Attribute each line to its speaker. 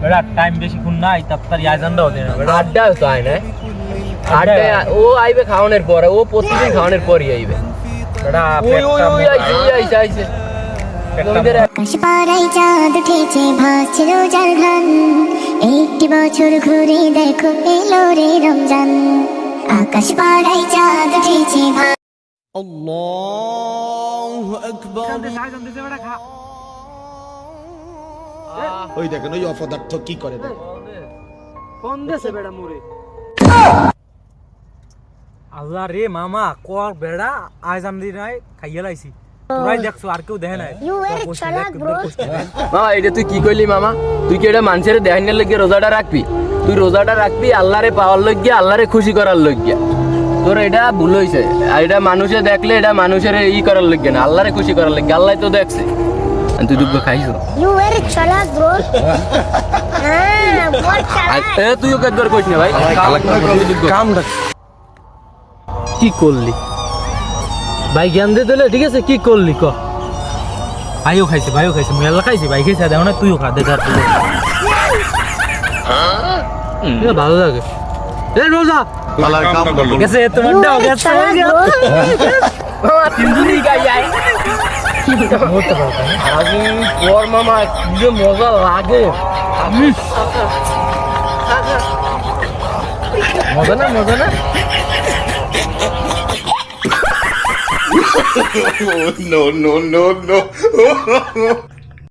Speaker 1: বেটা টাইম বেশি খুন নাই তাড়াতাড়ি আজানটাও দে না বেটা।
Speaker 2: আড্ডা তো আয় না আড্ডা ও আইবে খাওয়ানোর পরে ও প্রতিদিন খাওয়ানোর পরই আইবে
Speaker 1: বেটা
Speaker 2: ওই ওই ওই আইছে আইছে
Speaker 3: আকাশ পাড়ায় চাঁদ উঠেছে ভাসছে রোজার ঘান একটি বছর ঘুরে দেখো এলো রে রমজান আকাশ পাড়ায় চাঁদ উঠেছে
Speaker 4: আল্লাহু আকবার
Speaker 1: আজান দিতে বেটা খা।
Speaker 4: ওই দেখেন ওই অপদার্থ কি করে দেখ
Speaker 1: কোন দেশে বেটা মুরে আল্লাহ রে মামা কর বেড়া আজান দি নাই খাইয়া লাইছি তোরাই দেখছো আর কেউ দেখে নাই
Speaker 2: মামা এটা তুই কি কইলি মামা তুই কি এটা মানুষের দেখানোর লাগিয়ে রোজাটা রাখবি তুই রোজাটা রাখবি আল্লাহরে পাওয়ার লাগিয়া আল্লাহরে খুশি করার লাগিয়া তোর এটা ভুল হইছে আর এটা মানুষে দেখলে এটা মানুষের ই করার লাগিয়া না আল্লাহরে খুশি করার লাগিয়া আল্লাহ তো দেখছে আর তুই দুব্বা খাইছো তুইও কাজবার করিস না ভাই
Speaker 1: কামটা কি করলি ভাই জ্ঞান দিয়ে দিলে ঠিক আছে কি করলি ক ভাইও খাইছে মুই আল্লাহ খাইছি ভাই খাইছে দেখো না তুইও খা দেখার ভালো লাগে এ রোজা গেছে তোমার দাও গেছে
Speaker 2: তিনজনই গাই যায় আগে পর মামা কি যে মজা লাগে মজা না
Speaker 4: no no no no